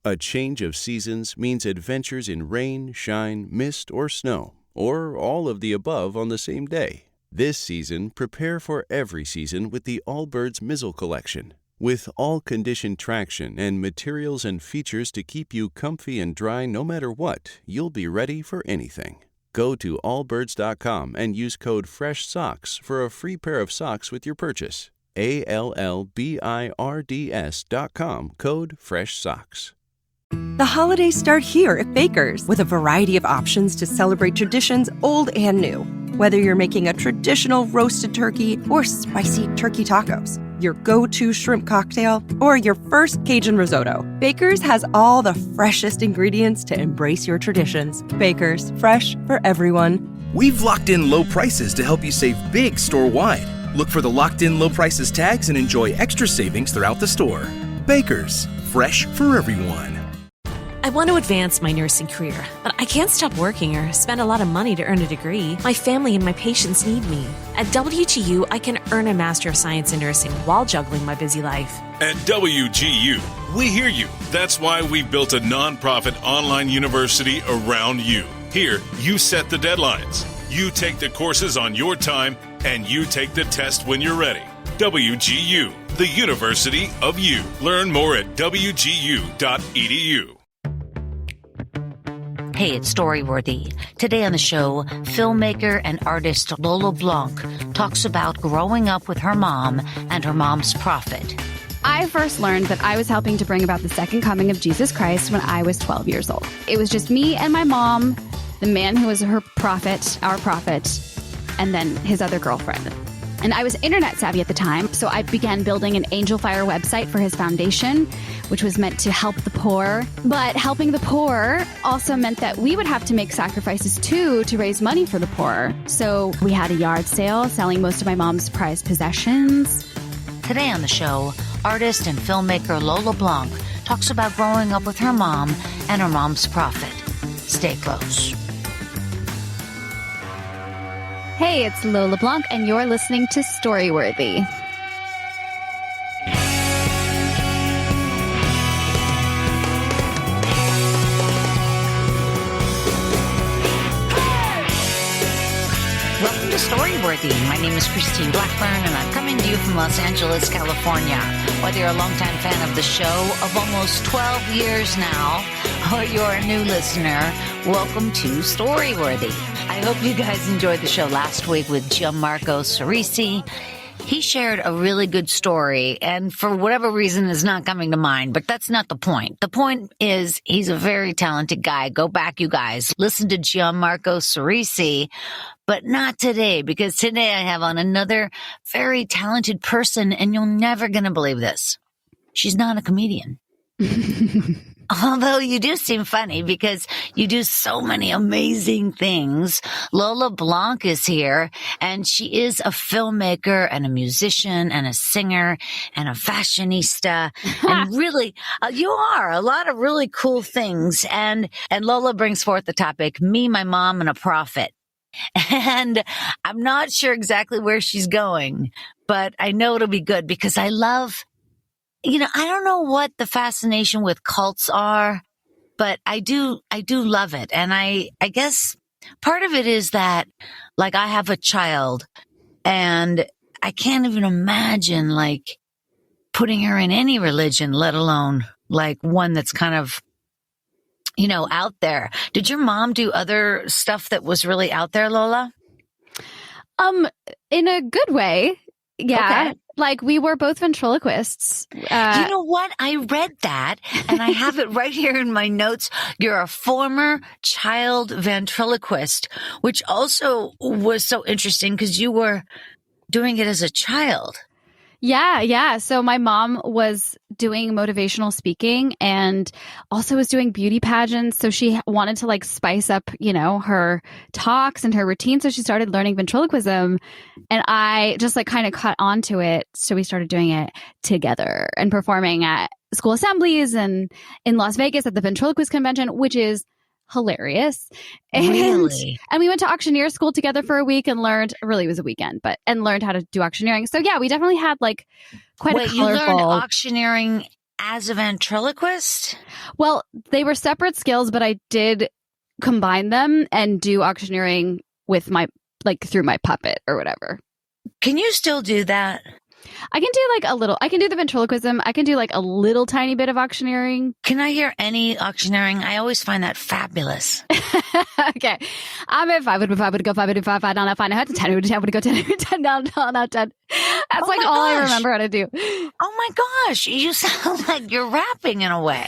A change of seasons means adventures in rain, shine, mist, or snow, or all of the above on the same day. This season, prepare for every season with the Allbirds Mizzle Collection. With all-condition traction and materials and features to keep you comfy and dry no matter what, you'll be ready for anything. Go to allbirds.com and use code FRESHSOCKS for a free pair of socks with your purchase. ALLBIRDS.com, code FRESHSOCKS. The holidays start here at Baker's with a variety of options to celebrate traditions old and new. Whether you're making a traditional roasted turkey or spicy turkey tacos, your go-to shrimp cocktail, or your first Cajun risotto, Baker's has all the freshest ingredients to embrace your traditions. Baker's, fresh for everyone. We've locked in low prices to help you save big store-wide. Look for the locked in low prices tags and enjoy extra savings throughout the store. Baker's, fresh for everyone. I want to advance my nursing career, but I can't stop working or spend a lot of money to earn a degree. My family and my patients need me. At WGU, I can earn a Master of Science in Nursing while juggling my busy life. At WGU, we hear you. That's why we built a nonprofit online university around you. Here, you set the deadlines. You take the courses on your time, and you take the test when you're ready. WGU, the University of You. Learn more at wgu.edu. Hey, it's Storyworthy. Today on the show, filmmaker and artist Lola Blanc talks about growing up with her mom and her mom's prophet. I first learned that I was helping to bring about the second coming of Jesus Christ when I was 12 years old. It was just me and my mom, the man who was her prophet, our prophet, and then his other girlfriend. And I was internet savvy at the time, so I began building an Angel Fire website for his foundation, which was meant to help the poor. But helping the poor also meant that we would have to make sacrifices too to raise money for the poor. So we had a yard sale selling most of my mom's prized possessions. Today on the show, artist and filmmaker Lola Blanc talks about growing up with her mom and her mom's prophet. Stay close. Hey, it's Lola Blanc, and you're listening to Storyworthy. Welcome to Storyworthy. My name is Christine Blackburn, and I'm coming to you from Los Angeles, California. Whether you're a longtime fan of the show of almost 12 years now, or you're a new listener, welcome to Storyworthy. I hope you guys enjoyed the show last week with Gianmarco Cerisi. He shared a really good story, and for whatever reason is not coming to mind, but that's not the point. The point is he's a very talented guy. Go back, you guys. Listen to Gianmarco Cerisi, but not today, because today I have on another very talented person, and you're never going to believe this. She's not a comedian. Although you do seem funny because you do so many amazing things. Lola Blanc is here, and she is a filmmaker and a musician and a singer and a fashionista. And really, you are a lot of really cool things. And Lola brings forth the topic, Me, My Mom, and a Prophet. And I'm not sure exactly where she's going, but I know it'll be good because I love... I don't know what the fascination with cults are, but I do love it. And I guess part of it is that, like, I have a child and I can't even imagine, like, putting her in any religion, let alone, like, one that's kind of, out there. Did your mom do other stuff that was really out there, Lola? In a good way. Yeah. Okay. Like, we were both ventriloquists. You know what? I read that, and I have it right here in my notes. You're a former child ventriloquist, which also was so interesting because you were doing it as a child. Yeah. So my mom was doing motivational speaking and also was doing beauty pageants. So she wanted to, like, spice up, her talks and her routine. So she started learning ventriloquism, and I just, like, kind of caught on to it. So we started doing it together and performing at school assemblies and in Las Vegas at the ventriloquist convention, which is hilarious. Really? And we went to auctioneer school together for a week and learned, really it was a weekend, and learned how to do auctioneering. So yeah, we definitely had, like, quite a colorful... You learned auctioneering as a ventriloquist? Well, they were separate skills, but I did combine them and do auctioneering with through my puppet or whatever. Can you still do that? I can do a little. I can do the ventriloquism. I can do a little tiny bit of auctioneering. Can I hear any auctioneering? I always find that fabulous. Okay. If I would go 5 would 5 down that 5 I had to 10 would 10 would go 10 down 10. That's all I remember how to do. Oh my gosh, you sound like you're rapping in a way.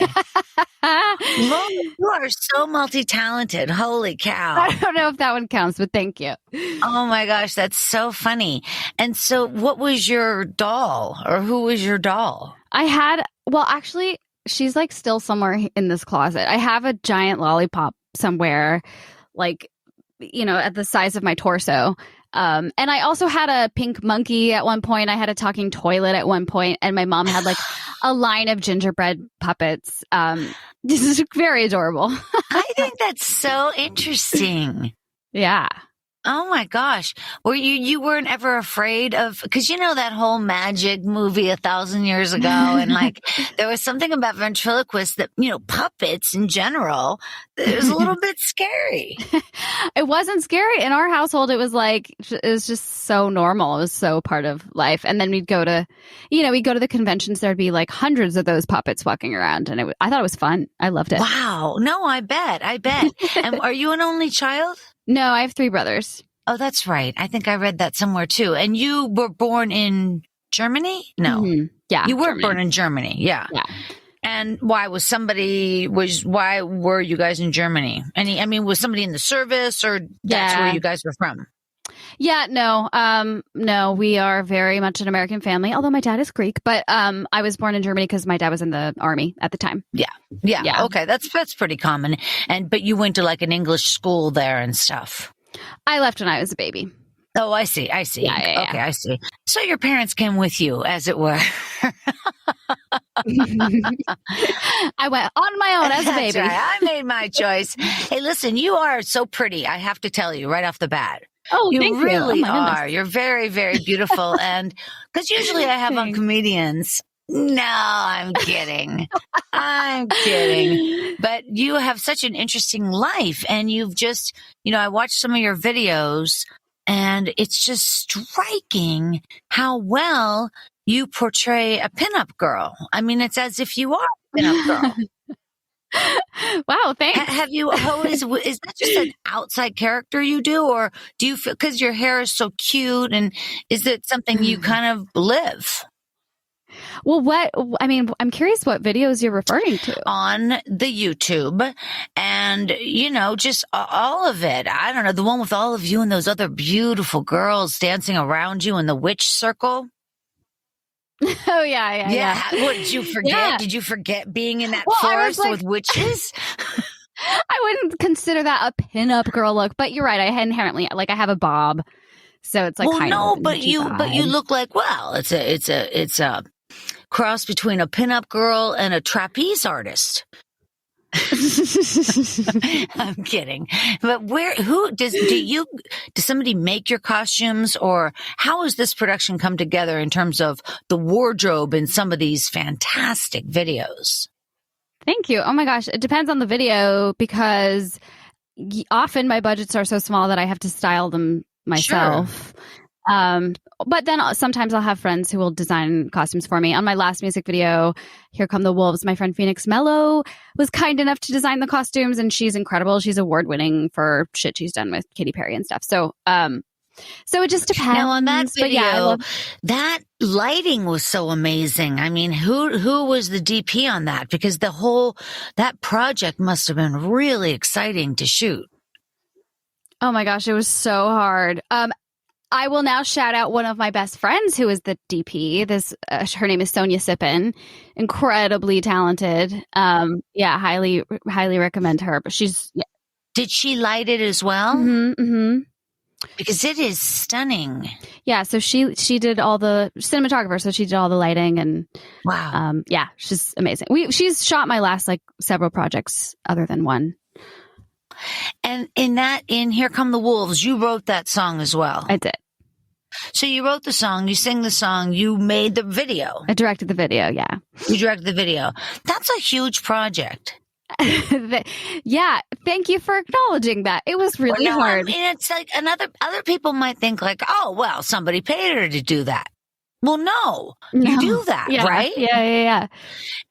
Lola, you are so multi-talented. Holy cow. I don't know if that one counts, but thank you. Oh my gosh, that's so funny. And so what was your doll, or who was your doll? Actually, she's still somewhere in this closet. I have a giant lollipop somewhere, at the size of my torso. And I also had a pink monkey at one point. I had a talking toilet at one point, and my mom had a line of gingerbread puppets. This is very adorable. I think that's so interesting. Yeah. Oh my gosh. Were you weren't ever afraid of, because that whole magic movie 1,000 years ago, and there was something about ventriloquists that, puppets in general, it was a little bit scary. It wasn't scary. In our household, it was just so normal. It was so part of life. And then we'd go to the conventions. There'd be hundreds of those puppets walking around. And I thought it was fun. I loved it. Wow. No, I bet. And are you an only child? No, I have 3 brothers. Oh, that's right. I think I read that somewhere too. And you were born in Germany? No. Mm-hmm. Yeah. You were born in Germany. Yeah. Yeah. And why were you guys in Germany? Was somebody in the service, or that's where you guys were from? Yeah, no, we are very much an American family, although my dad is Greek, but I was born in Germany because my dad was in the army at the time. Yeah. Okay. That's pretty common. But you went to an English school there and stuff. I left when I was a baby. Oh, I see. Yeah. Okay, I see. So your parents came with you, as it were. I went on my own as a baby. That's right. I made my choice. Hey, listen, you are so pretty. I have to tell you right off the bat. Oh, you thank you. really Oh, my are. goodness. You're very, very beautiful. And because usually I have on comedians. No, I'm kidding. I'm kidding. But you have such an interesting life, and you've just, I watched some of your videos, and it's just striking how well you portray a pinup girl. It's as if you are a pinup girl. Wow, thanks. Have you always, is that just an outside character you do, or do you feel, because your hair is so cute, and is it something you kind of live? Well, I'm curious what videos you're referring to. On the YouTube, and, just all of it. I don't know, the one with all of you and those other beautiful girls dancing around you in the witch circle. Oh, yeah. What, did you forget? Yeah. Did you forget being in that Well, forest with witches? I wouldn't consider that a pinup girl look, but you're right. I inherently, I have a bob. So it's kind of. But you look like, well, it's a cross between a pinup girl and a trapeze artist. I'm kidding. But does somebody make your costumes, or how has this production come together in terms of the wardrobe in some of these fantastic videos? Thank you. Oh my gosh. It depends on the video, because often my budgets are so small that I have to style them myself. Sure. But then sometimes I'll have friends who will design costumes for me. On my last music video, Here Come the Wolves, my friend Phoenix Mello was kind enough to design the costumes, and she's incredible. She's award-winning for shit she's done with Katy Perry and stuff. So it just depends. Now on that video, but that lighting was so amazing. Who was the DP on that? Because that project must have been really exciting to shoot. Oh my gosh, it was so hard. I will now shout out one of my best friends who is the DP. Her name is Sonia Sippen, incredibly talented. Highly recommend her. But Did she light it as well? Mm-hmm. Because it is stunning. Yeah, so she did all the cinematographer, so she did all the lighting, and wow. She's amazing. She's shot my last several projects other than one. And in Here Come the Wolves, you wrote that song as well. I did. So you wrote the song, you sing the song, you made the video. I directed the video. Yeah. You directed the video. That's a huge project. Yeah. Thank you for acknowledging that. It was really hard. I mean, it's like other people might think like, oh, well, somebody paid her to do that. Well, no, you do that, right? Yeah.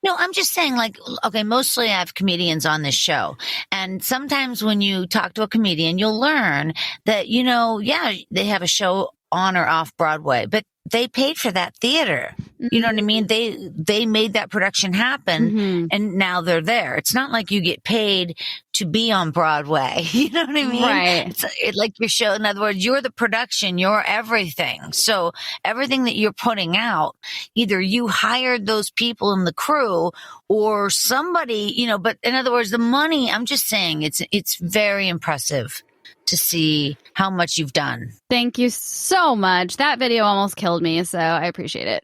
No, I'm just saying, like, okay, mostly I have comedians on this show. And sometimes when you talk to a comedian, you'll learn that, they have a show on or off Broadway, but they paid for that theater. You know what I mean? They made that production happen and now they're there. It's not like you get paid to be on Broadway. You know what I mean? Right. It's like your show. In other words, you're the production, you're everything. So everything that you're putting out, either you hired those people in the crew or somebody, but in other words, the money, I'm just saying it's very impressive to see how much you've done. Thank you so much. That video almost killed me, so I appreciate it.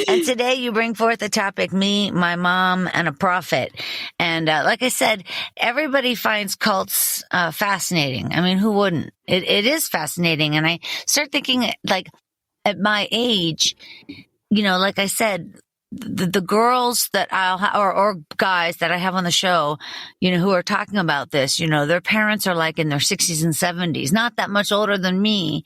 And today you bring forth the topic, me, my mom, and a prophet. And like I said, everybody finds cults fascinating. I mean, who wouldn't? It is fascinating. And I start thinking, like, at my age, like I said, the girls that or guys that I have on the show, who are talking about this, their parents are like in their 60s and 70s, not that much older than me.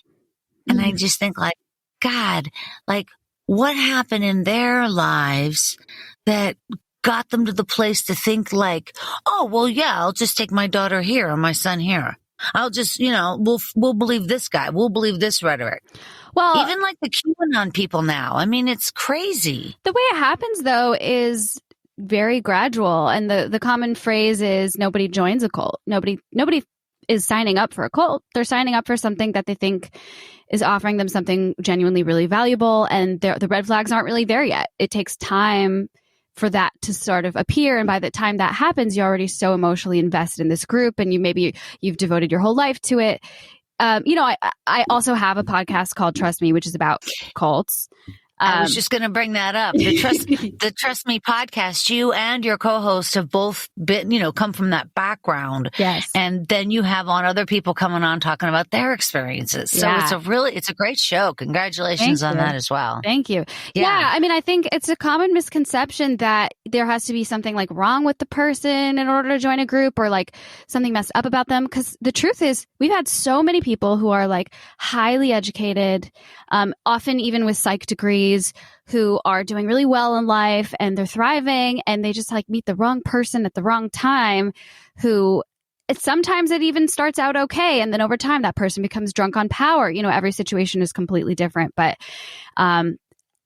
And I just think like, God, like what happened in their lives that got them to the place to think like, oh, well, yeah, I'll just take my daughter here or my son here. I'll just, we'll believe this guy. We'll believe this rhetoric. Well, even like the QAnon people now. I mean, it's crazy. The way it happens, though, is very gradual. And the common phrase is nobody joins a cult. Nobody is signing up for a cult. They're signing up for something that they think is offering them something genuinely really valuable. And the red flags aren't really there yet. It takes time for that to sort of appear. And by the time that happens, you're already so emotionally invested in this group and you've devoted your whole life to it. I also have a podcast called Trust Me, which is about cults. I was just going to bring that up. The Trust Me podcast, you and your co-host have both been, come from that background. Yes. And then you have on other people coming on talking about their experiences. So it's a great show. Congratulations on that as well. Thank you. Yeah. I mean, I think it's a common misconception that there has to be something like wrong with the person in order to join a group or like something messed up about them. Because the truth is we've had so many people who are like highly educated, often even with psych degrees, who are doing really well in life and they're thriving and they just like meet the wrong person at the wrong time sometimes it even starts out okay. And then over time that person becomes drunk on power. Every situation is completely different, but,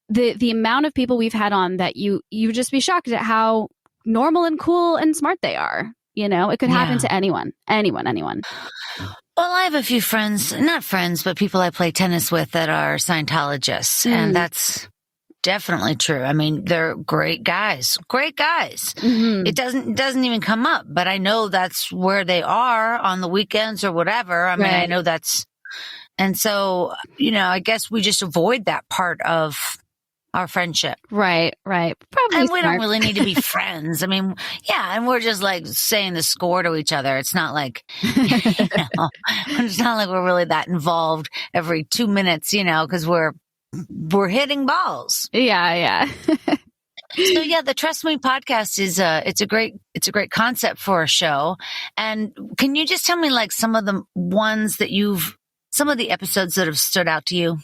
the amount of people we've had on that you just be shocked at how normal and cool and smart they are. It could happen to anyone. Well, I have a few friends, not friends, but people I play tennis with that are Scientologists. And that's definitely true. I mean, they're great guys. It doesn't even come up, but I know that's where they are on the weekends or whatever. I mean, I know and so, I guess we just avoid that part of our friendship. Right. Probably. And we don't really need to be friends. I mean, and we're just like saying the score to each other. It's not like, it's not like we're really that involved every 2 minutes, because we're hitting balls. Yeah. So the Trust Me podcast is it's a great concept for a show. And can you just tell me like some of the episodes that have stood out to you?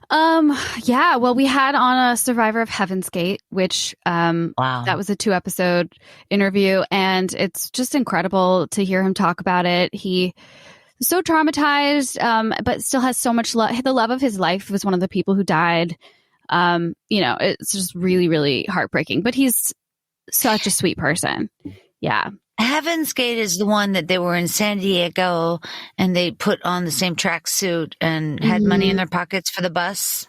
Well, we had on a survivor of Heaven's Gate, which, that was a 2-episode interview, and it's just incredible to hear him talk about it. He was so traumatized, but still has so much love. The love of his life was one of the people who died. It's just really, really heartbreaking, but he's such a sweet person. Yeah. Heaven's Gate is the one that they were in San Diego and they put on the same tracksuit and had money in their pockets for the bus.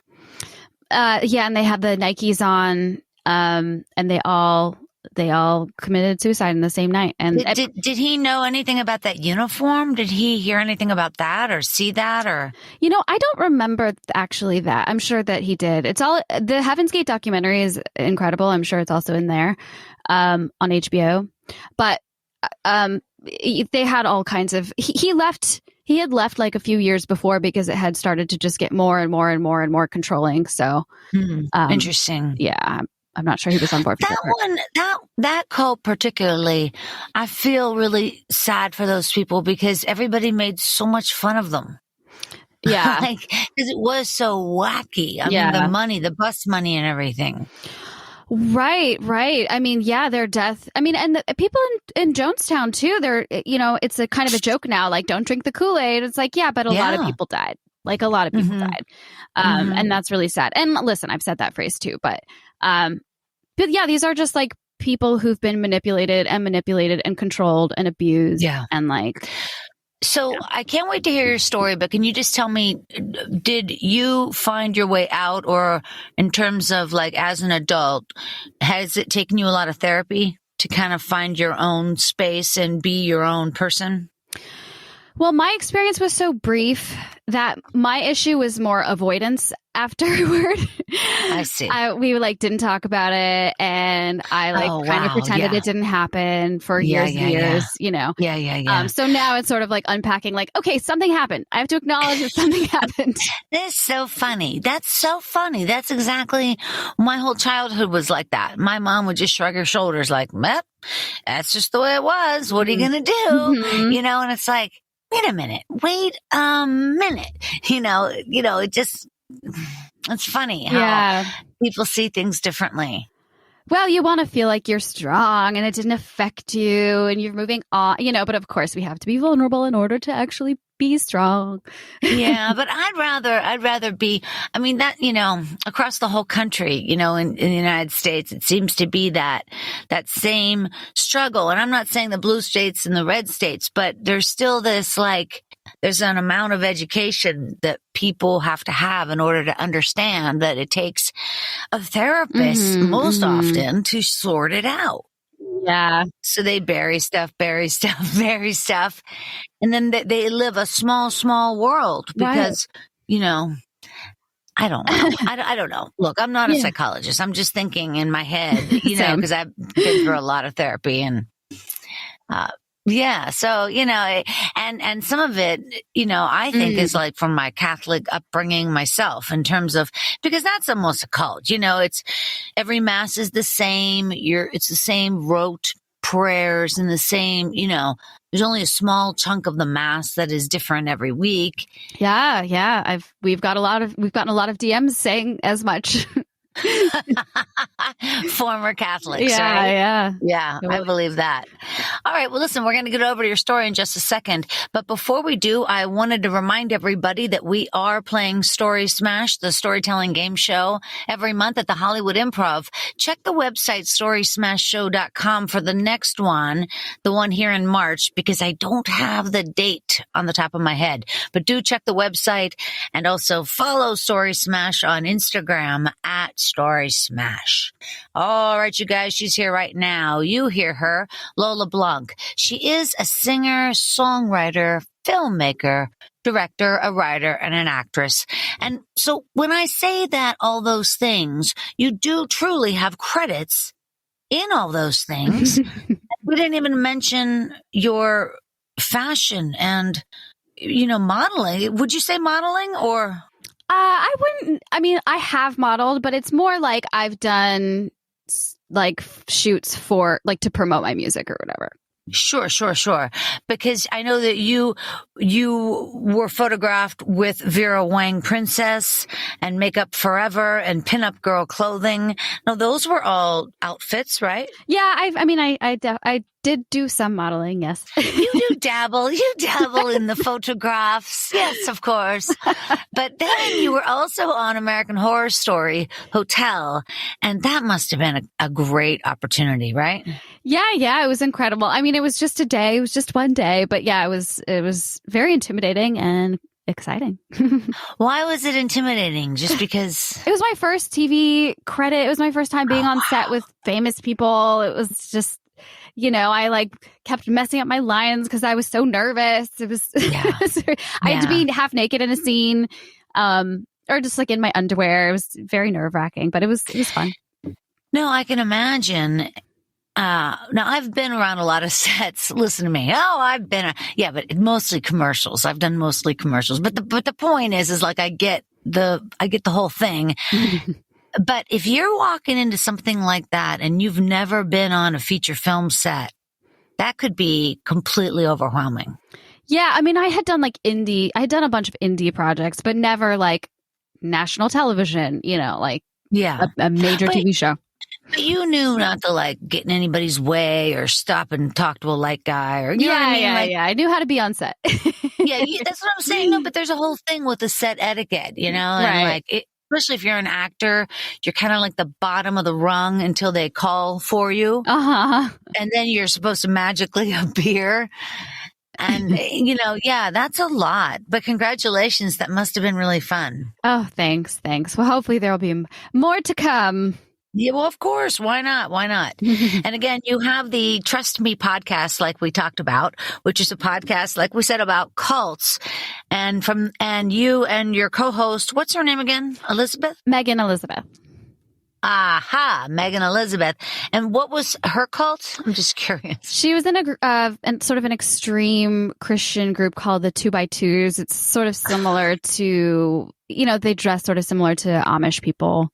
And they had the Nikes on, and they all committed suicide in the same night. And did he know anything about that uniform? Did he hear anything about that or see that or? I don't remember actually that. I'm sure that he did. It's all the Heaven's Gate documentary is incredible. I'm sure it's also in there, on HBO, but they had all kinds of, he left He had left like a few years before because it had started to just get more and more and more and more controlling. So interesting. Yeah, I'm not sure he was on board for that cult particularly. I feel really sad for those people because everybody made so much fun of them. Yeah. Because it was so wacky. I mean, the money, the bus money and everything. Right. I mean, yeah, their death. I mean, and the people in Jonestown too, they're, it's a kind of a joke now, like, don't drink the Kool-Aid. It's like, yeah, but a lot of people died. Like, a lot of people died. And that's really sad. And listen, I've said that phrase too, but yeah, these are just like people who've been manipulated and controlled and abused. Yeah. And like, so I can't wait to hear your story, but can you just tell me, did you find your way out, or in terms of like as an adult, has it taken you a lot of therapy to kind of find your own space and be your own person? Well, my experience was so brief that my issue was more avoidance afterward. I see. We like didn't talk about it, and I kind of pretended it didn't happen for years and years, Yeah. So now it's sort of like unpacking, like, okay, something happened. I have to acknowledge that something happened. That's so funny. That's so funny. That's exactly, my whole childhood was like that. My mom would just shrug her shoulders like, well, that's just the way it was. What are you going to do? And it's like, wait a minute. It just, it's funny how people see things differently. Well, you want to feel like you're strong and it didn't affect you and you're moving on, but of course we have to be vulnerable in order to actually be strong. Yeah, but I'd rather be, I mean, that, across the whole country, in the United States, it seems to be that same struggle. And I'm not saying the blue states and the red states, but there's still this, like, there's an amount of education that people have to have in order to understand that it takes a therapist most often to sort it out. Yeah. So they bury stuff. And then they live a small world because, I don't know. I don't know. Look, I'm not a psychologist. I'm just thinking in my head, because I've been through a lot of therapy and, so, and some of it, I think is like from my Catholic upbringing myself in terms of, because that's almost a cult, it's every mass is the same. It's the same rote prayers and the same, there's only a small chunk of the mass that is different every week. Yeah. We've gotten a lot of DMs saying as much. Former Catholics, right? Yeah, I believe that. All right, well, listen, we're going to get over to your story in just a second. But before we do, I wanted to remind everybody that we are playing Story Smash, the storytelling game show, every month at the Hollywood Improv. Check the website, storysmashshow.com, for the next one, the one here in March, because I don't have the date on the top of my head. But do check the website and also follow Story Smash on Instagram at Story Smash. All right, you guys, she's here right now. You hear her, Lola Blanc. She is a singer, songwriter, filmmaker, director, a writer, and an actress. And so when I say that all those things, you do truly have credits in all those things. We didn't even mention your fashion and, modeling. Would you say modeling or... I wouldn't, I have modeled, but it's more like I've done like shoots for like to promote my music or whatever. Sure. Because I know that you were photographed with Vera Wang Princess and Makeup Forever and Pinup Girl Clothing. No, those were all outfits, right? Yeah, I did do some modeling, yes. You do dabble. You dabble in the photographs. Yes, of course. But then you were also on American Horror Story Hotel, and that must have been a great opportunity, right? Yeah, it was incredible. It was just a day. It was just one day, but yeah, it was very intimidating and exciting. Why was it intimidating? Just because it was my first TV credit. It was my first time being on set with famous people. It was just, I like kept messing up my lines because I was so nervous. It was, I had to be half naked in a scene, or just like in my underwear. It was very nerve wracking, but it was fun. No, I can imagine. now I've been around a lot of sets. Listen to me. Oh, but mostly commercials. I've done mostly commercials. But the point is like I get the whole thing. But if you're walking into something like that and you've never been on a feature film set, that could be completely overwhelming. Yeah, I mean, I had done a bunch of indie projects, but never like national television, a major TV show. But you knew not to like get in anybody's way or stop and talk to a light guy or you know what I mean? I knew how to be on set. Yeah, that's what I'm saying. No, but there's a whole thing with the set etiquette, and right. Especially if you're an actor, you're kind of like the bottom of the rung until they call for you. Uh-huh. And then you're supposed to magically appear. And, that's a lot. But congratulations. That must have been really fun. Oh, thanks. Well, hopefully there will be more to come. Yeah, well, of course. Why not? And again, you have the Trust Me podcast, like we talked about, which is a podcast, like we said, about cults. And you and your co-host, what's her name again? Elizabeth? Megan Elizabeth. Aha, Megan Elizabeth. And what was her cult? I'm just curious. She was in sort of an extreme Christian group called the 2x2s. It's sort of similar to, they dress sort of similar to Amish people.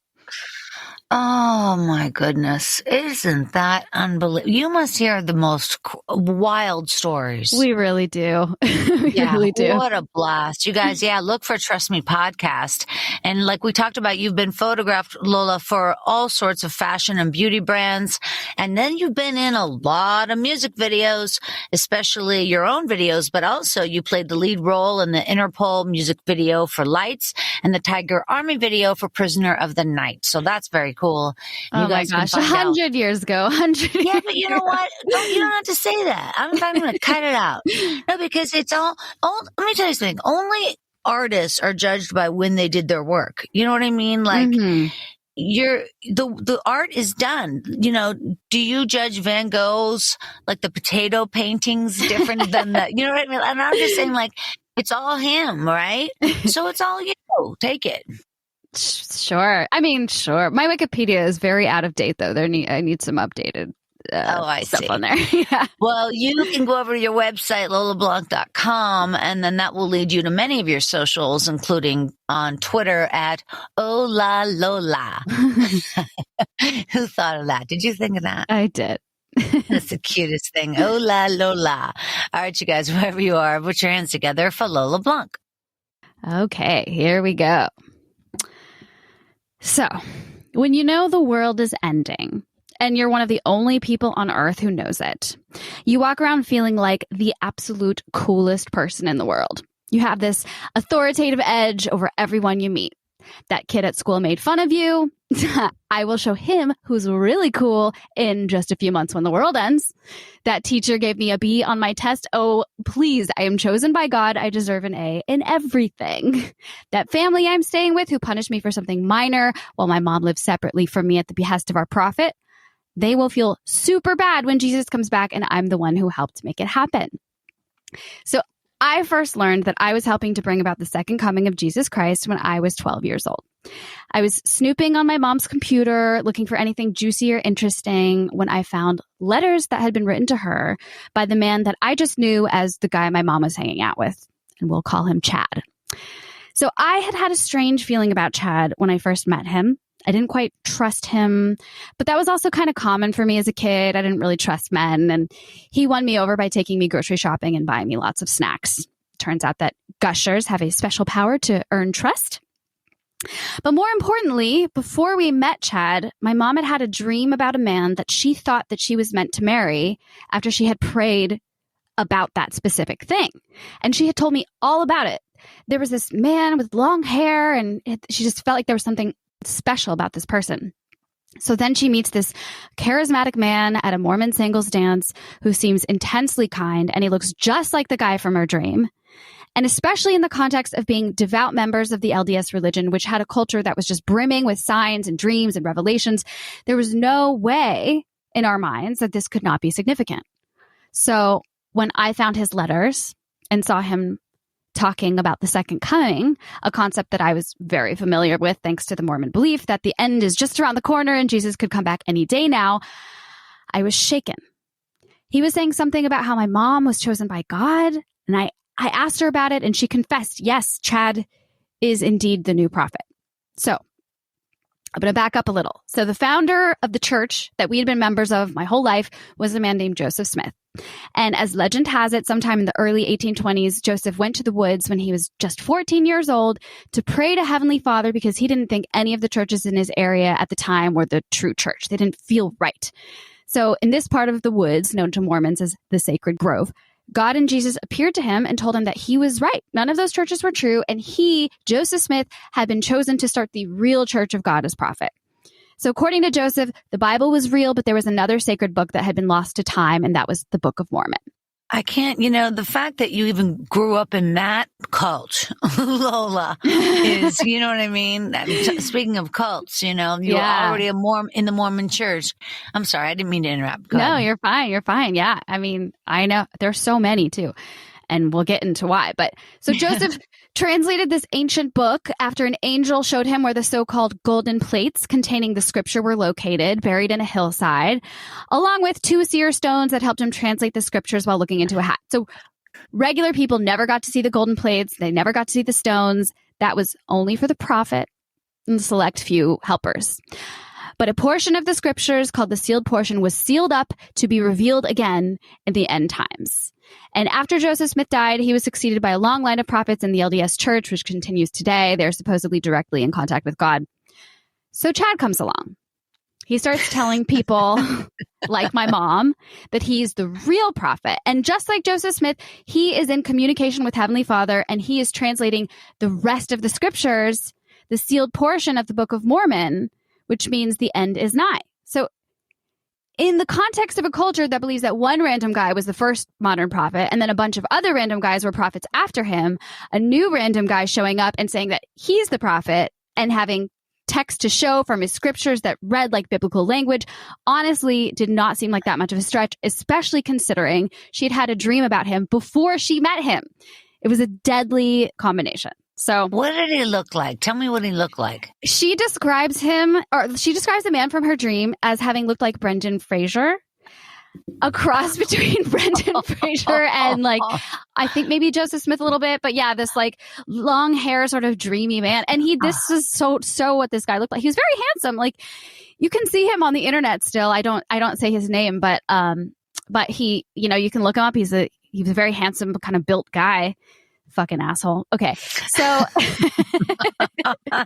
Oh my goodness. Isn't that unbelievable? You must hear the most wild stories. We really do. We really do. What a blast. You guys, look for Trust Me podcast. And like we talked about, you've been photographed, Lola, for all sorts of fashion and beauty brands. And then you've been in a lot of music videos, especially your own videos, but also you played the lead role in the Interpol music video for Lights and the Tiger Army video for Prisoner of the Night. So that's very cool. Oh my gosh, 100 years ago. 100 Yeah, but you know what? You don't have to say that. I'm going to cut it out. No, because it's all, let me tell you something. Only artists are judged by when they did their work. You know what I mean? Like, the art is done. Do you judge Van Gogh's, like the potato paintings different than you know what I mean? And I'm just saying, like, it's all him, right? So it's all you. Take it. Sure. Sure. My Wikipedia is very out of date, though. I need some updated stuff on there. Yeah. Well, you can go over to your website, lolablanc.com, and then that will lead you to many of your socials, including on Twitter at Ola Lola. Who thought of that? Did you think of that? I did. That's the cutest thing. Ola Lola. All right, you guys, wherever you are, put your hands together for Lola Blanc. Okay, here we go. So, when you know the world is ending, and you're one of the only people on Earth who knows it, you walk around feeling like the absolute coolest person in the world. You have this authoritative edge over everyone you meet. That kid at school made fun of you. I will show him who's really cool in just a few months when the world ends. That teacher gave me a B on my test. Oh, please, I am chosen by God. I deserve an A in everything. That family I'm staying with who punished me for something minor while my mom lives separately from me at the behest of our prophet. They will feel super bad when Jesus comes back and I'm the one who helped make it happen. So I first learned that I was helping to bring about the second coming of Jesus Christ when I was 12 years old. I was snooping on my mom's computer, looking for anything juicy or interesting when I found letters that had been written to her by the man that I just knew as the guy my mom was hanging out with, and we'll call him Chad. So I had a strange feeling about Chad when I first met him. I didn't quite trust him, but that was also kind of common for me as a kid. I didn't really trust men, and he won me over by taking me grocery shopping and buying me lots of snacks. Turns out that gushers have a special power to earn trust. But more importantly, before we met Chad, my mom had a dream about a man that she thought that she was meant to marry after she had prayed about that specific thing. And she had told me all about it. There was this man with long hair, and she just felt like there was something special about this person. So then she meets this charismatic man at a Mormon singles dance who seems intensely kind, and he looks just like the guy from her dream. And especially in the context of being devout members of the LDS religion, which had a culture that was just brimming with signs and dreams and revelations, there was no way in our minds that this could not be significant. So when I found his letters and saw him talking about the second coming, a concept that I was very familiar with thanks to the Mormon belief that the end is just around the corner and Jesus could come back any day now, I was shaken. He was saying something about how my mom was chosen by God. And I asked her about it and she confessed, yes, Chad is indeed the new prophet. So I'm going to back up a little. So the founder of the church that we had been members of my whole life was a man named Joseph Smith. And as legend has it, sometime in the early 1820s, Joseph went to the woods when he was just 14 years old to pray to Heavenly Father because he didn't think any of the churches in his area at the time were the true church. They didn't feel right. So in this part of the woods, known to Mormons as the Sacred Grove, God and Jesus appeared to him and told him that he was right. None of those churches were true. And he, Joseph Smith, had been chosen to start the real Church of God as prophet. So according to Joseph, the Bible was real, but there was another sacred book that had been lost to time, and that was the Book of Mormon. I can't, the fact that you even grew up in that cult, Lola, is, you know what I mean? Speaking of cults, you were already in the Mormon church. I'm sorry, I didn't mean to interrupt. Go No, ahead. you're fine. You're fine. Yeah. I mean, I know there's so many too, and we'll get into why. But so Joseph translated this ancient book after an angel showed him where the so-called golden plates containing the scripture were located, buried in a hillside, along with 2 seer stones that helped him translate the scriptures while looking into a hat. So regular people never got to see the golden plates. They never got to see the stones. That was only for the prophet and the select few helpers. But a portion of the scriptures called the sealed portion was sealed up to be revealed again in the end times. And after Joseph Smith died, he was succeeded by a long line of prophets in the LDS Church, which continues today. They're supposedly directly in contact with God. So Chad comes along. He starts telling people, like my mom, that he's the real prophet. And just like Joseph Smith, he is in communication with Heavenly Father, and he is translating the rest of the scriptures, the sealed portion of the Book of Mormon, which means the end is nigh. So in the context of a culture that believes that one random guy was the first modern prophet and then a bunch of other random guys were prophets after him, a new random guy showing up and saying that he's the prophet and having text to show from his scriptures that read like biblical language honestly did not seem like that much of a stretch, especially considering she had had a dream about him before she met him. It was a deadly combination. So what did he look like? Tell me what he looked like. She describes the man from her dream as having looked like Brendan Fraser, a cross between Brendan Fraser and I think maybe Joseph Smith a little bit, but yeah, this long hair, sort of dreamy man. And this is so what this guy looked like. He was very handsome. You can see him on the internet still. I don't say his name, but he, you can look him up. He was a very handsome, kind of built guy. Fucking asshole. Okay. So I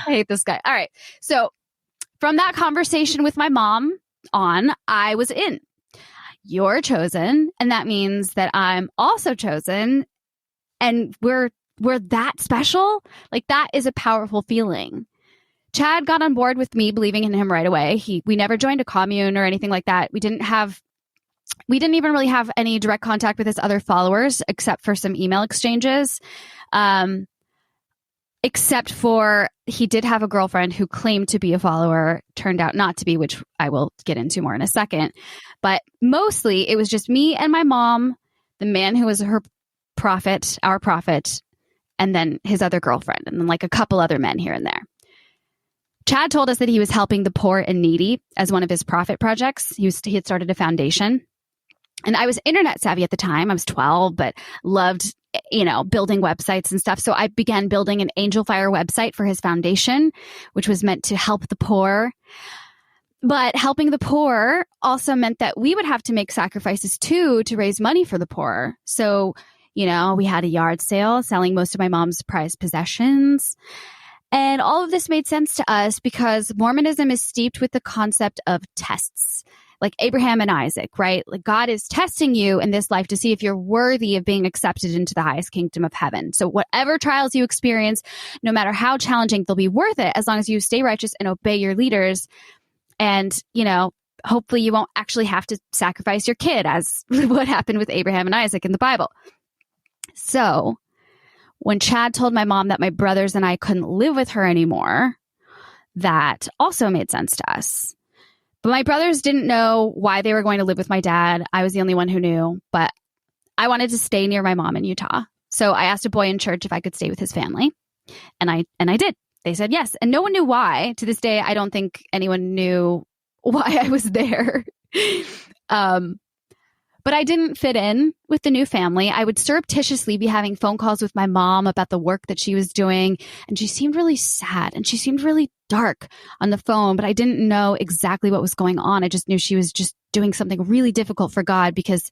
hate this guy. All right. So from that conversation with my mom on, I was in. You're chosen. And that means that I'm also chosen. And we're that special. That is a powerful feeling. Chad got on board with me believing in him right away. We never joined a commune or anything like that. We didn't even really have any direct contact with his other followers except for some email exchanges. Except for he did have a girlfriend who claimed to be a follower, turned out not to be, which I will get into more in a second. But mostly it was just me and my mom, the man who was her prophet, our prophet, and then his other girlfriend, and then a couple other men here and there. Chad told us that he was helping the poor and needy as one of his prophet projects. He had started a foundation. And I was internet savvy at the time. I was 12, but loved, building websites and stuff. So I began building an Angel Fire website for his foundation, which was meant to help the poor. But helping the poor also meant that we would have to make sacrifices too to raise money for the poor. So, we had a yard sale selling most of my mom's prized possessions. And all of this made sense to us because Mormonism is steeped with the concept of tests. Like Abraham and Isaac, right? God is testing you in this life to see if you're worthy of being accepted into the highest kingdom of heaven. So whatever trials you experience, no matter how challenging, they'll be worth it as long as you stay righteous and obey your leaders. And, hopefully you won't actually have to sacrifice your kid, as what happened with Abraham and Isaac in the Bible. So when Chad told my mom that my brothers and I couldn't live with her anymore, that also made sense to us. But my brothers didn't know why they were going to live with my dad. I was the only one who knew, but I wanted to stay near my mom in Utah. So I asked a boy in church if I could stay with his family, and I did. They said yes, and no one knew why. To this day, I don't think anyone knew why I was there. But I didn't fit in with the new family. I would surreptitiously be having phone calls with my mom about the work that she was doing. And she seemed really sad and she seemed really dark on the phone, but I didn't know exactly what was going on. I just knew she was just doing something really difficult for God because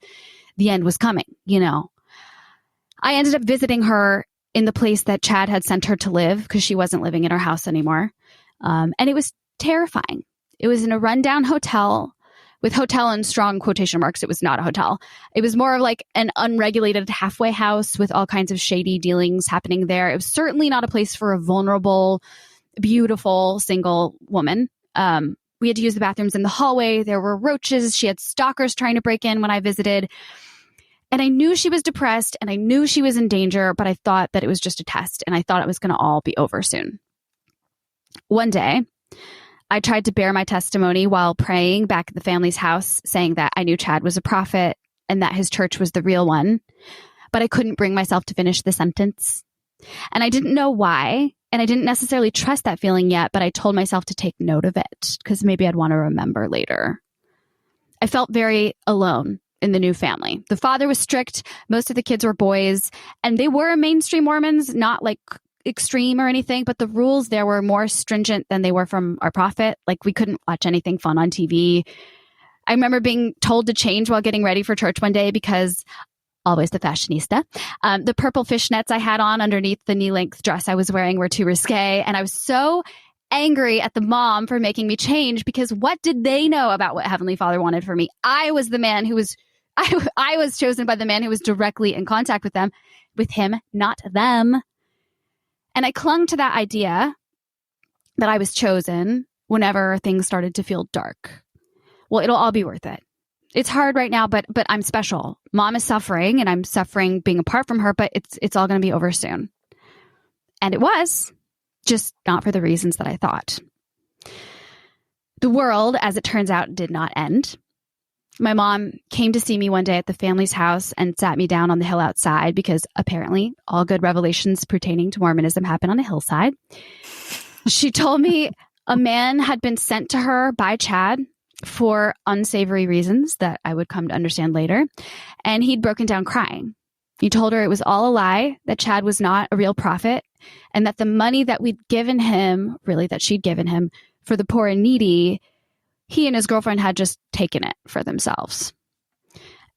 the end was coming, you know. I ended up visiting her in the place that Chad had sent her to live because she wasn't living in her house anymore. And it was terrifying. It was in a rundown hotel. With hotel in strong quotation marks, it was not a hotel. It was more of like an unregulated halfway house with all kinds of shady dealings happening there. It was certainly not a place for a vulnerable, beautiful, single woman. We had to use the bathrooms in the hallway. There were roaches. She had stalkers trying to break in when I visited. And I knew she was depressed and I knew she was in danger, but I thought that it was just a test and I thought it was going to all be over soon. One day, I tried to bear my testimony while praying back at the family's house, saying that I knew Chad was a prophet and that his church was the real one, but I couldn't bring myself to finish the sentence. And I didn't know why, and I didn't necessarily trust that feeling yet, but I told myself to take note of it because maybe I'd want to remember later. I felt very alone in the new family. The father was strict. Most of the kids were boys, and they were mainstream Mormons, not like extreme or anything, but the rules there were more stringent than they were from our prophet. Like we couldn't watch anything fun on TV. I remember being told to change while getting ready for church one day because always the fashionista. The purple fishnets I had on underneath the knee-length dress I was wearing were too risque. And I was so angry at the mom for making me change because what did they know about what Heavenly Father wanted for me? I was the man who was, I was chosen by the man who was directly in contact with him, not them. And I clung to that idea that I was chosen whenever things started to feel dark. Well, it'll all be worth it. It's hard right now, but I'm special. Mom is suffering and I'm suffering being apart from her, but it's all going to be over soon. And it was, just not for the reasons that I thought. The world, as it turns out, did not end. My mom came to see me one day at the family's house and sat me down on the hill outside because apparently all good revelations pertaining to Mormonism happen on a hillside. She told me a man had been sent to her by Chad for unsavory reasons that I would come to understand later, and he'd broken down crying. He told her it was all a lie, that Chad was not a real prophet, and that the money that we'd given him, really that she'd given him, for the poor and needy, he and his girlfriend had just taken it for themselves.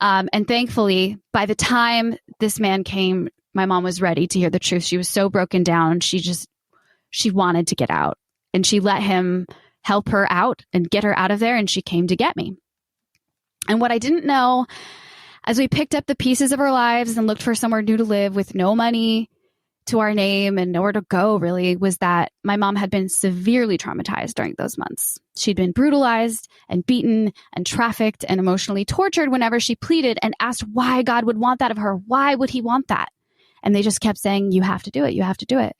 And thankfully, by the time this man came, my mom was ready to hear the truth. She was so broken down. She wanted to get out. And she let him help her out and get her out of there. And she came to get me. And what I didn't know, as we picked up the pieces of our lives and looked for somewhere new to live with no money to our name and nowhere to go, really, was that my mom had been severely traumatized during those months. She'd been brutalized and beaten and trafficked and emotionally tortured whenever she pleaded and asked why God would want that of her. Why would he want that? And they just kept saying, you have to do it. You have to do it.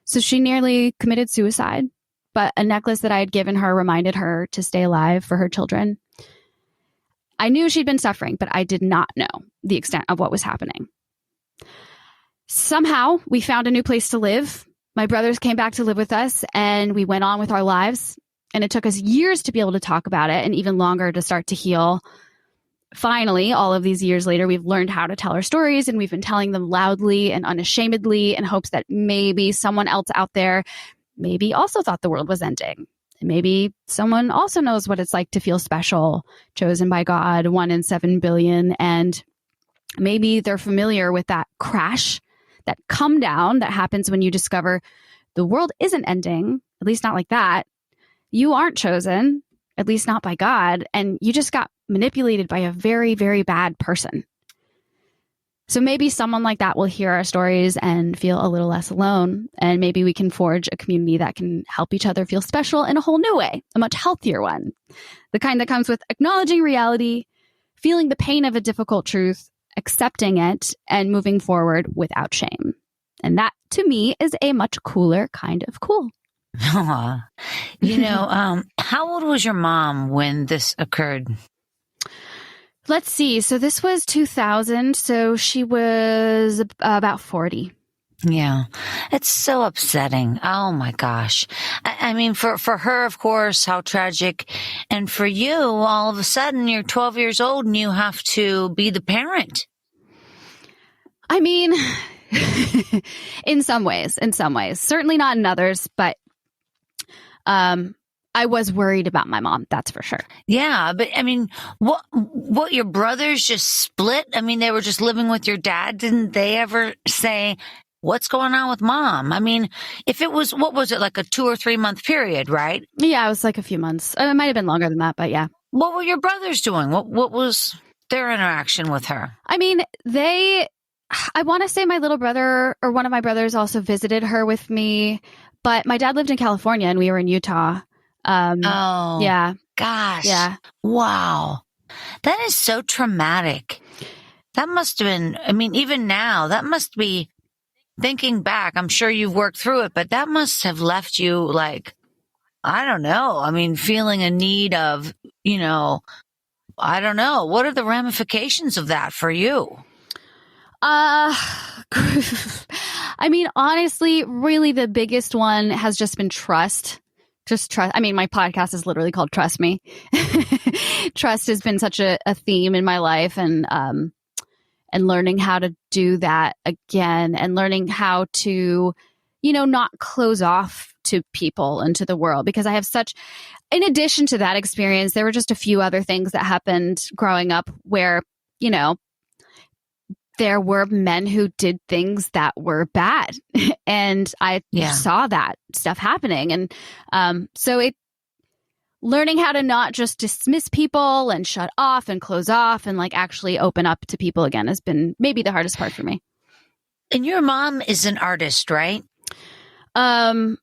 So she nearly committed suicide, but a necklace that I had given her reminded her to stay alive for her children. I knew she'd been suffering, but I did not know the extent of what was happening. Somehow, we found a new place to live. My brothers came back to live with us, and we went on with our lives. And it took us years to be able to talk about it, and even longer to start to heal. Finally, all of these years later, we've learned how to tell our stories, and we've been telling them loudly and unashamedly in hopes that maybe someone else out there maybe also thought the world was ending. And maybe someone also knows what it's like to feel special, chosen by God, 1 in 7 billion, and maybe they're familiar with that crash, that come down that happens when you discover the world isn't ending, at least not like that. You aren't chosen, at least not by God, and you just got manipulated by a very, very bad person. So maybe someone like that will hear our stories and feel a little less alone, and maybe we can forge a community that can help each other feel special in a whole new way, a much healthier one, the kind that comes with acknowledging reality, feeling the pain of a difficult truth, accepting it, and moving forward without shame. And that, to me, is a much cooler kind of cool. Aw. How old was your mom when this occurred? Let's see. So this was 2000. So she was about 40. Yeah. It's so upsetting. Oh my gosh. I mean, for her, of course, how tragic. And for you, all of a sudden, you're 12 years old and you have to be the parent. I mean, in some ways, certainly not in others, but, I was worried about my mom. That's for sure. Yeah. But I mean, what your brothers just split? I mean, they were just living with your dad. Didn't they ever say, what's going on with mom? I mean, if it was, what was it, like a 2 or 3 month period, right? Yeah, it was like a few months. It might have been longer than that, but yeah. What were your brothers doing? What was their interaction with her? I mean, I want to say my little brother or one of my brothers also visited her with me, but my dad lived in California and we were in Utah. Yeah. Gosh. Yeah. Wow. That is so traumatic. That must have been, I mean, even now, that must be, thinking back, I'm sure you've worked through it, but that must have left you like, I don't know. I mean, feeling a need of, I don't know. What are the ramifications of that for you? I mean, honestly, really the biggest one has just been trust. Just trust. I mean, my podcast is literally called Trust Me. Trust has been such a theme in my life, and learning how to do that again, and learning how to, not close off to people and to the world, because I have in addition to that experience, there were just a few other things that happened growing up where, there were men who did things that were bad. And I saw that stuff happening. And so learning how to not just dismiss people and shut off and close off and like actually open up to people again has been maybe the hardest part for me. And your mom is an artist, right? What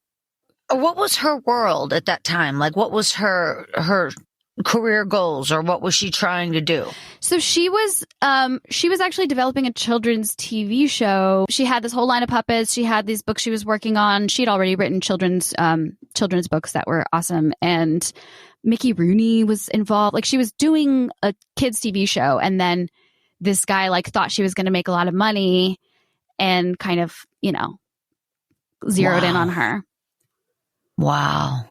was her world at that time? Like, what was her career goals, or what was she trying to do? So she was actually developing a children's TV show. She had this whole line of puppets. She had these books she was working on. She'd already written children's books that were awesome. And Mickey Rooney was involved. Like, she was doing a kids TV show. And then this guy thought she was going to make a lot of money and kind of, zeroed in on her. Wow.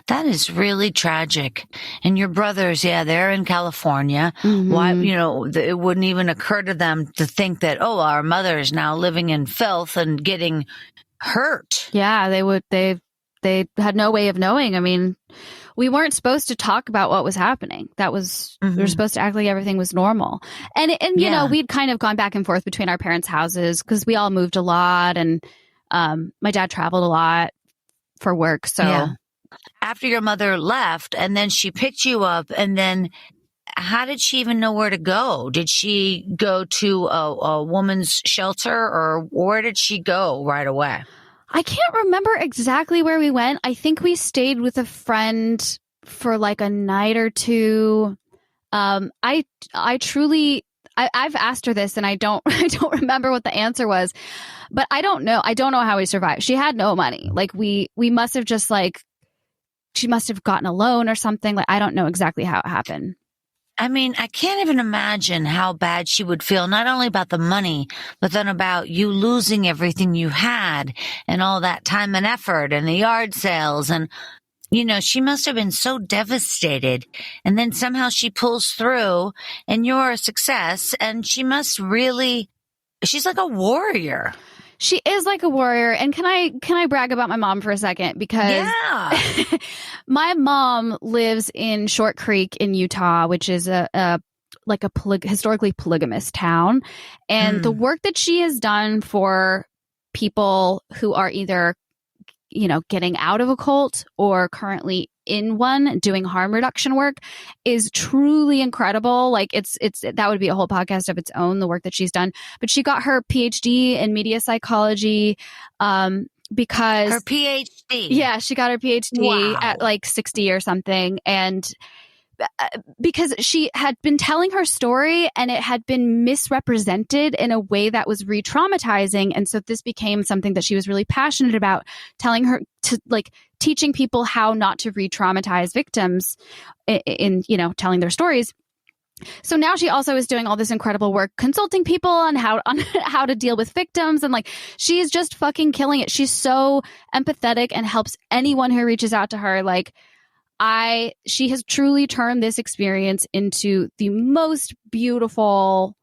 That is really tragic. And your brothers, they're in California. Mm-hmm. Why, it wouldn't even occur to them to think that, our mother is now living in filth and getting hurt. Yeah, they had no way of knowing. I mean, we weren't supposed to talk about what was happening. That was, we were supposed to act like everything was normal. And we'd kind of gone back and forth between our parents' houses because we all moved a lot, and my dad traveled a lot for work. So. Yeah. After your mother left and then she picked you up, and then how did she even know where to go? Did she go to a woman's shelter, or where did she go right away? I can't remember exactly where we went. I think we stayed with a friend for like a night or two. I've asked her this and I don't remember what the answer was, but I don't know. I don't know how we survived. She had no money. Like we must have just she must have gotten a loan or something. Like, I don't know exactly how it happened. I mean, I can't even imagine how bad she would feel, not only about the money, but then about you losing everything you had and all that time and effort and the yard sales. And, she must have been so devastated. And then somehow she pulls through and you're a success. And she's like a warrior. She is like a warrior. And can I brag about my mom for a second? Because my mom lives in Short Creek in Utah, which is historically polygamous town. And the work that she has done for people who are either, getting out of a cult or currently in one doing harm reduction work is truly incredible. Like it's that would be a whole podcast of its own, the work that she's done. But she got her PhD in media psychology because her PhD. Yeah, she got her PhD at like 60 or something. And because she had been telling her story and it had been misrepresented in a way that was re-traumatizing. And so this became something that she was really passionate about, teaching people how not to re-traumatize victims in telling their stories. So now she also is doing all this incredible work consulting people on how to deal with victims, and like she's just fucking killing it. She's so empathetic and helps anyone who reaches out to her. Like she has truly turned this experience into the most beautiful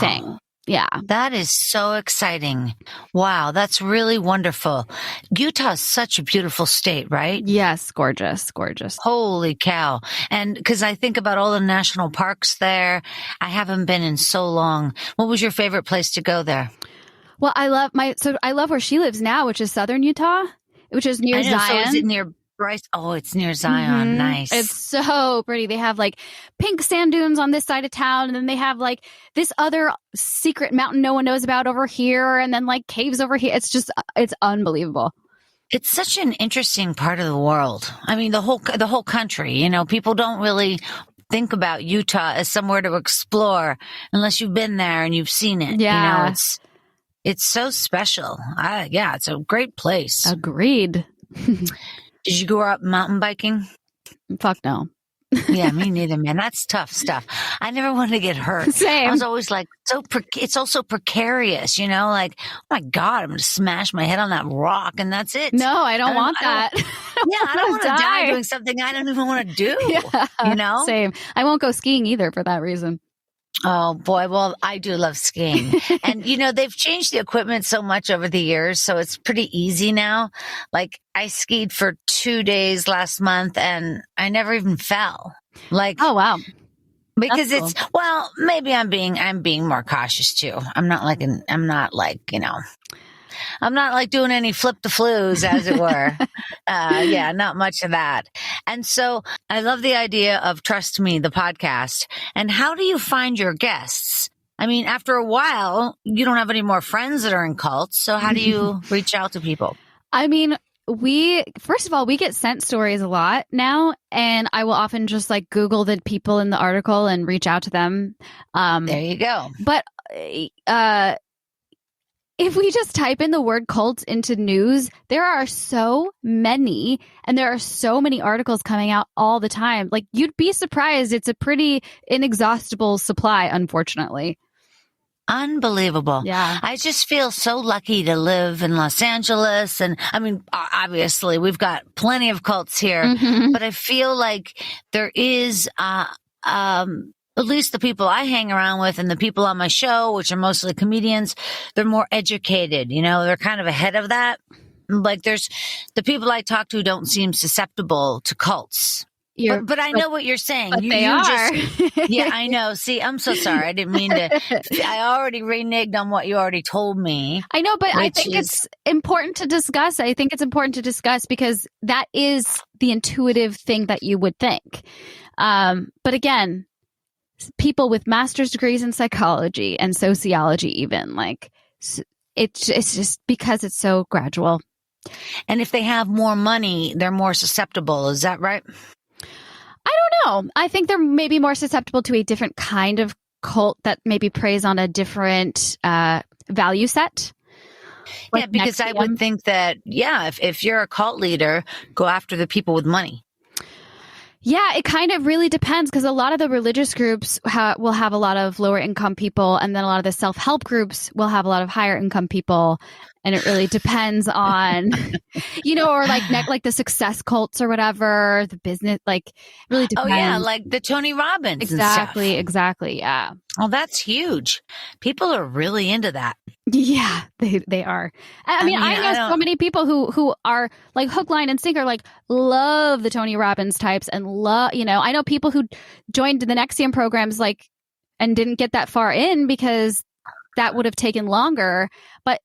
thing. Yeah. That is so exciting. Wow. That's really wonderful. Utah is such a beautiful state, right? Yes. Gorgeous. Gorgeous. Holy cow. And because I think about all the national parks there, I haven't been in so long. What was your favorite place to go there? Well, I love where she lives now, which is southern Utah, which is near Zion. So is it near Bryce? Oh, it's near Zion. Mm-hmm. Nice. It's so pretty. They have like pink sand dunes on this side of town, and then they have like this other secret mountain no one knows about over here, and then like caves over here. It's unbelievable. It's such an interesting part of the world. I mean, the whole country, you know, people don't really think about Utah as somewhere to explore unless you've been there and you've seen it. Yeah. You know, it's so special. Yeah, it's a great place. Agreed. Did you grow up mountain biking? Fuck no. Yeah, me neither, man. That's tough stuff. I never wanted to get hurt. Same. I was always like, it's also precarious, you know, like, oh my God, I'm going to smash my head on that rock and that's it. No, I don't want that. I don't want to die doing something I don't even want to do, you know? Same. I won't go skiing either for that reason. Oh boy. Well, I do love skiing and you know, they've changed the equipment so much over the years. So it's pretty easy now. Like I skied for 2 days last month and I never even fell. Like, oh, wow. Because cool. Maybe I'm being more cautious too. I'm not like doing any flip the flues, as it were. Not much of that. And so I love the idea of Trust Me, the podcast. And how do you find your guests? I mean, after a while, you don't have any more friends that are in cults. So how do you reach out to people? I mean, first of all, we get sent stories a lot now, and I will often just like Google the people in the article and reach out to them. There you go. But if we just type in the word cults into news, there are so many, and there are so many articles coming out all the time. Like you'd be surprised. It's a pretty inexhaustible supply, unfortunately. Unbelievable. Yeah. I just feel so lucky to live in Los Angeles. And I mean, obviously we've got plenty of cults here, but I feel like there is, at least the people I hang around with and the people on my show, which are mostly comedians, they're more educated, you know, they're kind of ahead of that. Like there's the people I talk to don't seem susceptible to cults. But I know what you're saying. They are. Yeah, I know. See, I'm so sorry. I didn't mean to. I already reneged on what you already told me. I know, but I think it's important to discuss. I think it's important to discuss because that is the intuitive thing that you would think. But again, people with master's degrees in psychology and sociology, even like it's just because it's so gradual. And if they have more money, they're more susceptible. Is that right? I don't know. I think they're maybe more susceptible to a different kind of cult that maybe preys on a different value set. Yeah, because I would think that, if you're a cult leader, go after the people with money. Yeah, it kind of really depends because a lot of the religious groups will have a lot of lower income people, and then a lot of the self-help groups will have a lot of higher income people. And it really depends on, or like the success cults or whatever, the business, like really depends. Oh yeah, like the Tony Robbins. Exactly. Yeah. Oh, that's huge. People are really into that. Yeah, they are. I mean, I know so many people who are like hook, line, and sinker, like love the Tony Robbins types and love, I know people who joined the NXIVM programs and didn't get that far in because that would have taken longer. But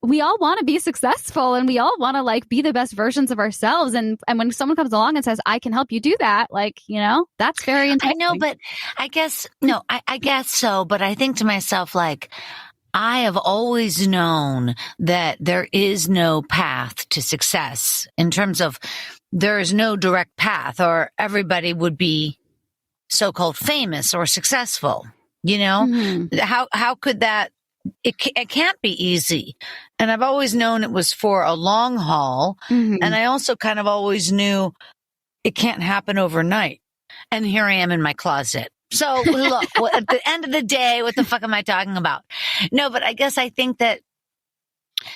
we all want to be successful and we all want to be the best versions of ourselves. And when someone comes along and says, I can help you do that, that's very enticing. I know, but I guess so. But I think to myself, I have always known that there is no path to success in terms of there is no direct path or everybody would be so-called famous or successful, Mm-hmm. How could that? It can't be easy. And I've always known it was for a long haul. Mm-hmm. And I also kind of always knew it can't happen overnight. And here I am in my closet. So look, at the end of the day, what the fuck am I talking about? No, but I guess I think that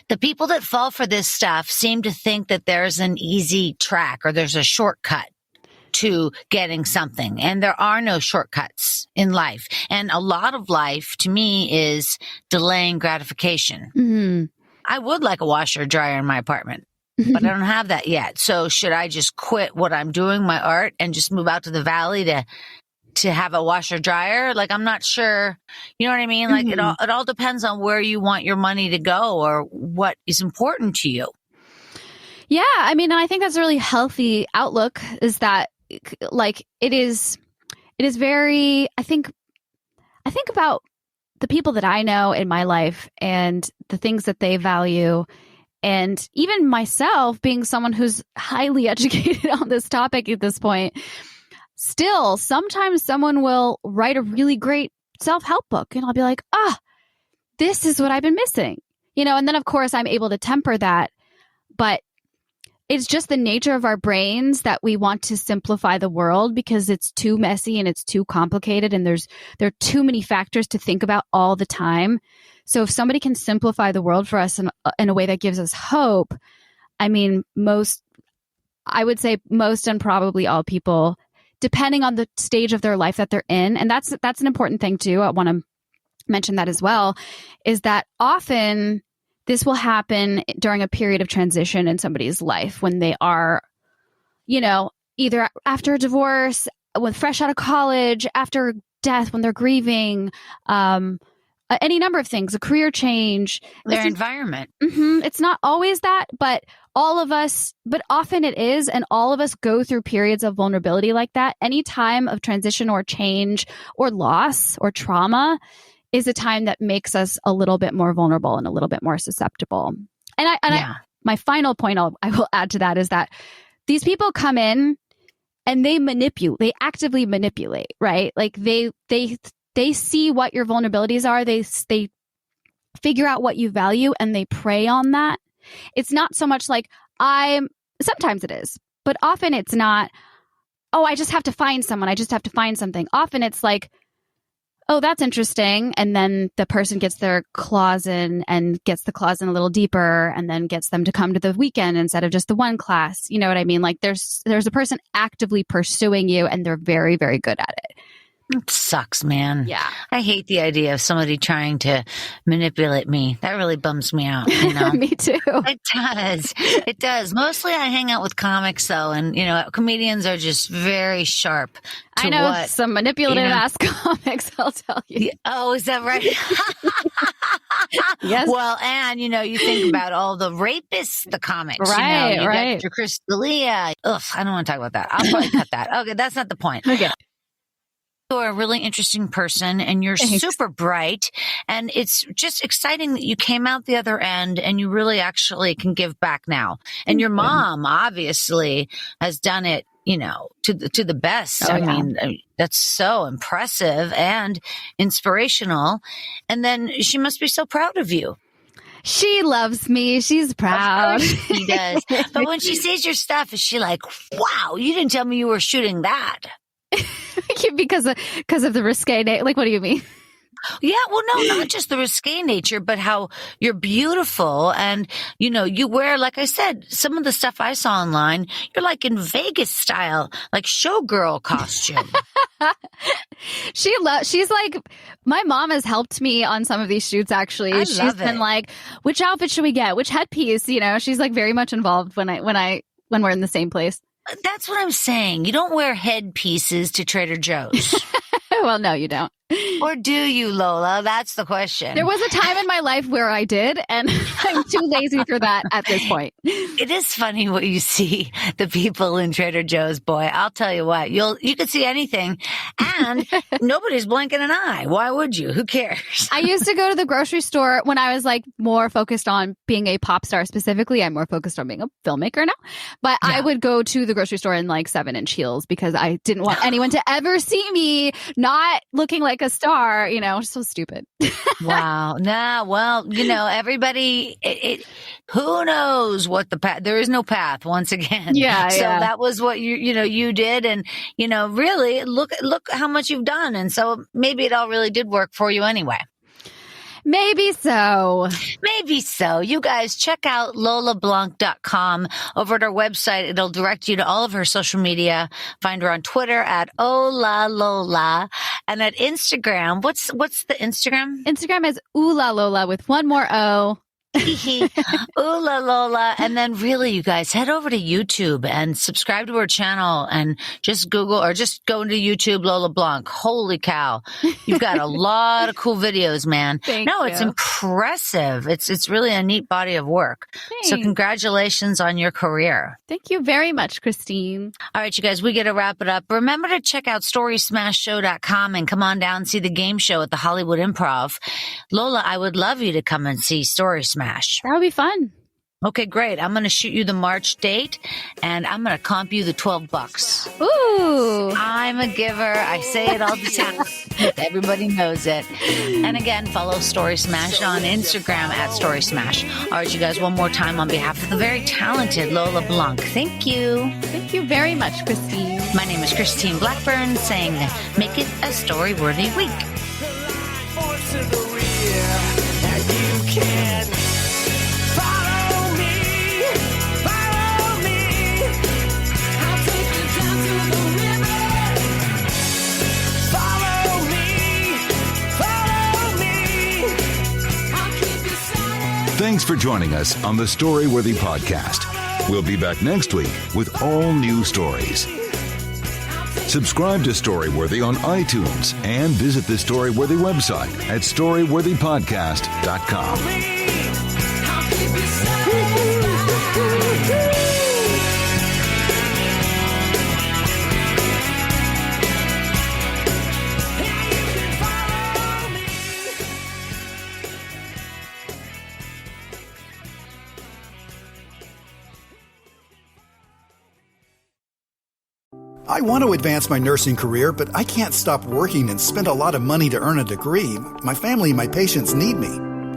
the people that fall for this stuff seem to think that there's an easy track or there's a shortcut to getting something. And there are no shortcuts in life. And a lot of life to me is delaying gratification. Mm-hmm. I would like a washer or dryer in my apartment, but I don't have that yet. So should I just quit what I'm doing, my art, and just move out to the valley to have a washer dryer? Like, I'm not sure. You know what I mean? Like it all depends on where you want your money to go or what is important to you. Yeah. I mean, and I think that's a really healthy outlook, is that like it is very, I think about the people that I know in my life and the things that they value. And even myself being someone who's highly educated on this topic at this point, still, sometimes someone will write a really great self-help book and I'll be like, this is what I've been missing, and then of course I'm able to temper that, but it's just the nature of our brains that we want to simplify the world because it's too messy and it's too complicated and there are too many factors to think about all the time. So if somebody can simplify the world for us in a way that gives us hope, I mean, I would say most and probably all people, depending on the stage of their life that they're in. And that's an important thing too. I want to mention that as well, is that often this will happen during a period of transition in somebody's life when they are, either after a divorce, when fresh out of college, after death, when they're grieving, any number of things, a career change. Their environment. It's not always that, but often it is. And all of us go through periods of vulnerability like that. Any time of transition or change or loss or trauma is a time that makes us a little bit more vulnerable and a little bit more susceptible. And my final point I will add to that is that these people come in and they actively manipulate, right? Like they see what your vulnerabilities are. They figure out what you value and they prey on that. It's not so much like sometimes it is, but often it's not, I just have to find someone. I just have to find something. Often it's like, that's interesting. And then the person gets their claws in and gets the claws in a little deeper and then gets them to come to the weekend instead of just the one class. You know what I mean? Like there's a person actively pursuing you and they're very, very good at it. It sucks, man. Yeah. I hate the idea of somebody trying to manipulate me. That really bums me out, Me too. It does. It does. Mostly I hang out with comics though, and comedians are just very sharp to I know some manipulative ass comics, I'll tell you. Oh, is that right? Yes. Well, and you think about all the rapists, the comics. Right, you right. got your Chris D'Elia. Ugh, I don't want to talk about that. I'll probably cut that. Okay, that's not the point. Okay. You're a really interesting person and you're super bright, and it's just exciting that you came out the other end and you really actually can give back now. And your mom obviously has done it, to the best. I mean, that's so impressive and inspirational. And then she must be so proud of you. She loves me. She's proud. Of course she does. But when she sees your stuff, is she like, wow, you didn't tell me you were shooting that? because of the risque like, what do you mean? Yeah, well, no, not just the risque nature, but how you're beautiful. And, you wear, like I said, some of the stuff I saw online, you're like in Vegas style, like showgirl costume. She's like, my mom has helped me on some of these shoots, actually. She's been like, which outfit should we get? Which headpiece? She's like very much involved when we're in the same place. That's what I'm saying. You don't wear headpieces to Trader Joe's. Well, no, you don't. Or do you, Lola? That's the question. There was a time in my life where I did, and I'm too lazy for that at this point. It is funny what you see the people in Trader Joe's, boy. I'll tell you what, you could see anything, and nobody's blinking an eye. Why would you? Who cares? I used to go to the grocery store when I was like more focused on being a pop star specifically. I'm more focused on being a filmmaker now, but I would go to the grocery store in like 7-inch heels because I didn't want anyone to ever see me not looking like like a star, so stupid. Wow. Nah, well, everybody, who knows what the path, there is no path once again. Yeah. So that was what you did. And, really look how much you've done. And so maybe it all really did work for you anyway. Maybe so. Maybe so. You guys check out lolablanc.com. Over at our website, it'll direct you to all of her social media. Find her on Twitter at @OlaLola and at Instagram. What's the Instagram? Instagram is Lola with one more O. Ooh la Lola. And then really, you guys, head over to YouTube and subscribe to her channel and just Google or just go into YouTube, Lola Blanc. Holy cow. You've got a lot of cool videos, man. Thank you. It's impressive. It's really a neat body of work. Thanks. So congratulations on your career. Thank you very much, Christine. All right, you guys, we got to wrap it up. Remember to check out StorySmashShow.com and come on down and see the game show at the Hollywood Improv. Lola, I would love you to come and see Story Smash. That would be fun. Okay, great. I'm going to shoot you the March date, and I'm going to comp you the $12. Ooh. I'm a giver. I say it all the time. Everybody knows it. And again, follow Story Smash on Instagram at Story Smash. All right, you guys, one more time on behalf of the very talented Lola Blanc. Thank you. Thank you very much, Christine. My name is Christine Blackburn, saying make it a story-worthy week. Thanks for joining us on the Storyworthy Podcast. We'll be back next week with all new stories. Subscribe to Storyworthy on iTunes and visit the Storyworthy website at storyworthypodcast.com. I want to advance my nursing career, but I can't stop working and spend a lot of money to earn a degree. My family and my patients need me.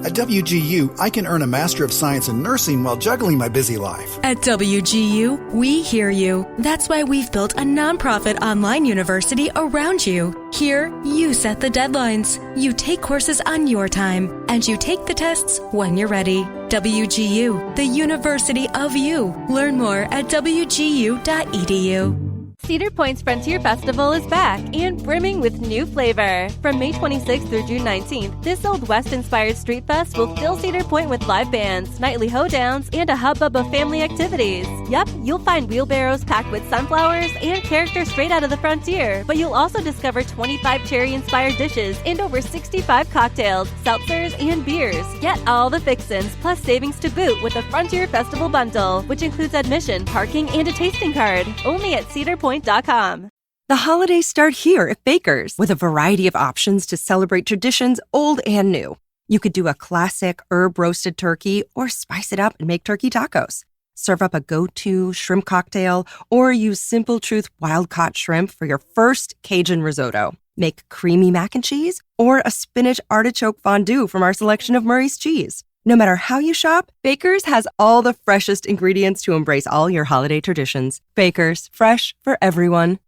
At WGU, I can earn a Master of Science in Nursing while juggling my busy life. At WGU, we hear you. That's why we've built a nonprofit online university around you. Here, you set the deadlines. You take courses on your time, and you take the tests when you're ready. WGU, the University of You. Learn more at wgu.edu. Cedar Point's Frontier Festival is back and brimming with new flavor. From May 26th through June 19th, this Old West-inspired street fest will fill Cedar Point with live bands, nightly hoedowns, and a hubbub of family activities. Yep, you'll find wheelbarrows packed with sunflowers and characters straight out of the frontier, but you'll also discover 25 cherry-inspired dishes and over 65 cocktails, seltzers, and beers. Get all the fixins, plus savings to boot with a Frontier Festival bundle, which includes admission, parking, and a tasting card. Only at cedarpoint.com. The holidays start here at Baker's with a variety of options to celebrate traditions old and new. You could do a classic herb-roasted turkey or spice it up and make turkey tacos. Serve up a go-to shrimp cocktail or use Simple Truth wild-caught shrimp for your first Cajun risotto. Make creamy mac and cheese or a spinach artichoke fondue from our selection of Murray's cheese. No matter how you shop, Baker's has all the freshest ingredients to embrace all your holiday traditions. Baker's, fresh for everyone.